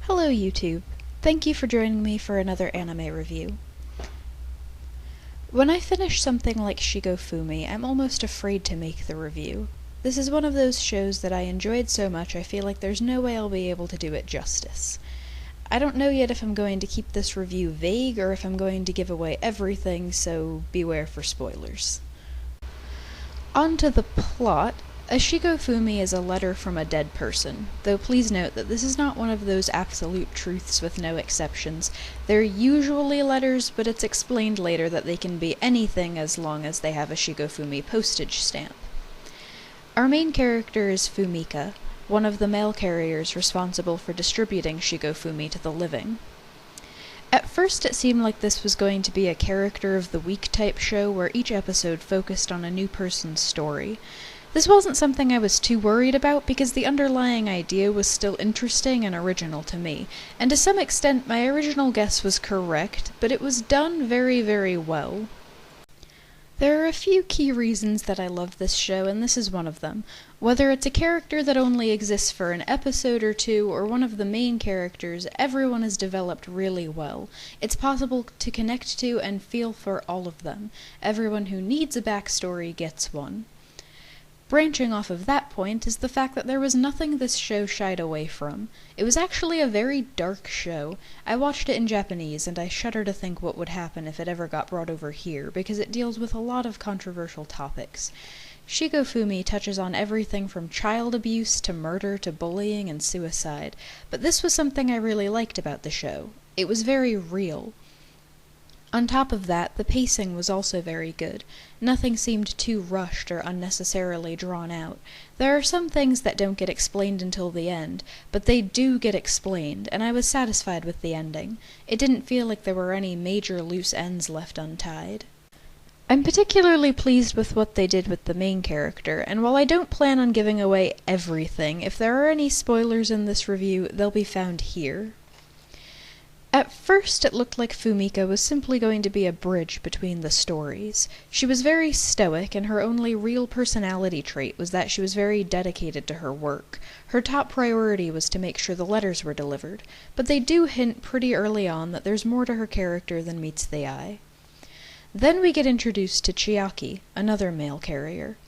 Hello YouTube. Thank you for joining me for another anime review. When I finish something like Shigofumi, I'm almost afraid to make the review. This is one of those shows that I enjoyed so much I feel like there's no way I'll be able to do it justice. I don't know yet if I'm going to keep this review vague or if I'm going to give away everything, so beware for spoilers. On to the plot. A Shigofumi is a letter from a dead person, though please note that this is not one of those absolute truths with no exceptions. They're usually letters, but it's explained later that they can be anything as long as they have a Shigofumi postage stamp. Our main character is Fumika, one of the mail carriers responsible for distributing Shigofumi to the living. At first it seemed like this was going to be a character of the week type show where each episode focused on a new person's story. This wasn't something I was too worried about because the underlying idea was still interesting and original to me, and to some extent my original guess was correct, but it was done very, very well. There are a few key reasons that I love this show, and this is one of them. Whether it's a character that only exists for an episode or two, or one of the main characters, everyone is developed really well. It's possible to connect to and feel for all of them. Everyone who needs a backstory gets one. Branching off of that point is the fact that there was nothing this show shied away from. It was actually a very dark show. I watched it in Japanese, and I shudder to think what would happen if it ever got brought over here, because it deals with a lot of controversial topics. Shigofumi touches on everything from child abuse to murder to bullying and suicide, but this was something I really liked about the show. It was very real. On top of that, the pacing was also very good. Nothing seemed too rushed or unnecessarily drawn out. There are some things that don't get explained until the end, but they do get explained, and I was satisfied with the ending. It didn't feel like there were any major loose ends left untied. I'm particularly pleased with what they did with the main character, and while I don't plan on giving away everything, if there are any spoilers in this review, they'll be found here. At first it looked like Fumika was simply going to be a bridge between the stories. She was very stoic, and her only real personality trait was that she was very dedicated to her work. Her top priority was to make sure the letters were delivered, but they do hint pretty early on that there's more to her character than meets the eye. Then we get introduced to Chiaki, another mail carrier.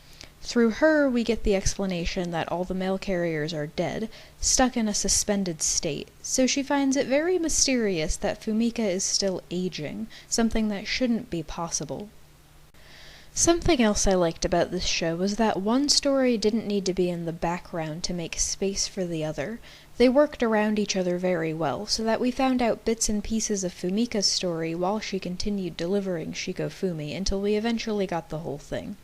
Through her, we get the explanation that all the mail carriers are dead, stuck in a suspended state, so she finds it very mysterious that Fumika is still aging, something that shouldn't be possible. Something else I liked about this show was that one story didn't need to be in the background to make space for the other. They worked around each other very well, so that we found out bits and pieces of Fumika's story while she continued delivering Shigofumi until we eventually got the whole thing.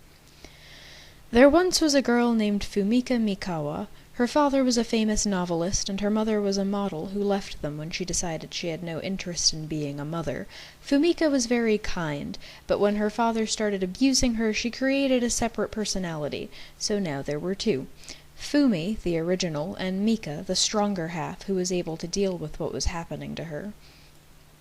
There once was a girl named Fumika Mikawa. Her father was a famous novelist, and her mother was a model who left them when she decided she had no interest in being a mother. Fumika was very kind, but when her father started abusing her, she created a separate personality, so now there were two. Fumi, the original, and Mika, the stronger half, who was able to deal with what was happening to her.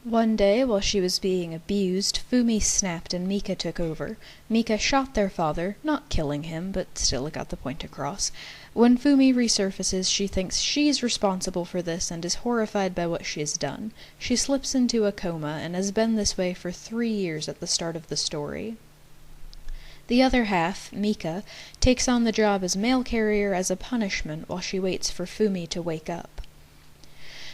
One day, while she was being abused, Fumi snapped and Mika took over. Mika shot their father, not killing him, but still it got the point across. When Fumi resurfaces, she thinks she's responsible for this and is horrified by what she's done. She slips into a coma and has been this way for 3 years at the start of the story. The other half, Mika, takes on the job as mail carrier as a punishment while she waits for Fumi to wake up.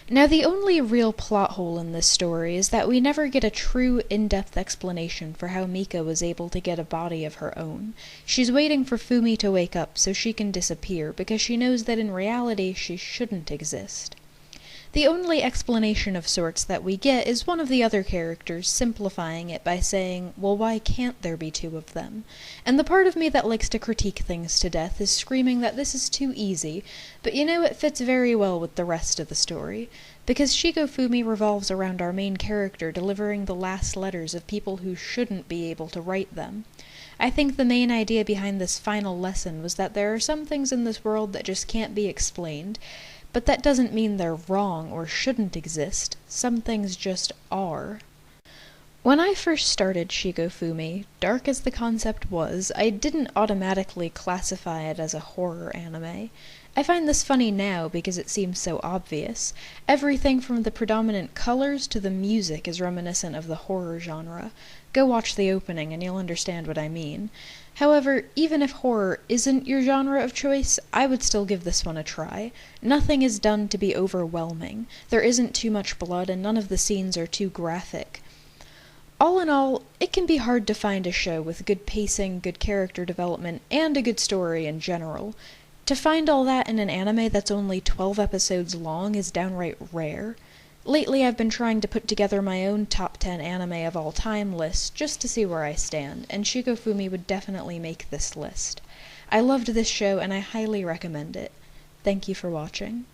Now, the only real plot hole in this story is that we never get a true, in-depth explanation for how Mika was able to get a body of her own. She's waiting for Fumi to wake up so she can disappear, because she knows that in reality she shouldn't exist. The only explanation of sorts that we get is one of the other characters simplifying it by saying, well, why can't there be two of them? And the part of me that likes to critique things to death is screaming that this is too easy, but you know, it fits very well with the rest of the story. Because Shigofumi revolves around our main character delivering the last letters of people who shouldn't be able to write them. I think the main idea behind this final lesson was that there are some things in this world that just can't be explained, but that doesn't mean they're wrong or shouldn't exist. Some things just are. When I first started Shigofumi, dark as the concept was, I didn't automatically classify it as a horror anime. I find this funny now because it seems so obvious. Everything from the predominant colors to the music is reminiscent of the horror genre. Go watch the opening and you'll understand what I mean. However, even if horror isn't your genre of choice, I would still give this one a try. Nothing is done to be overwhelming. There isn't too much blood and none of the scenes are too graphic. All in all, it can be hard to find a show with good pacing, good character development, and a good story in general. To find all that in an anime that's only 12 episodes long is downright rare. Lately I've been trying to put together my own top 10 anime of all time list just to see where I stand, and Shigofumi would definitely make this list. I loved this show and I highly recommend it. Thank you for watching.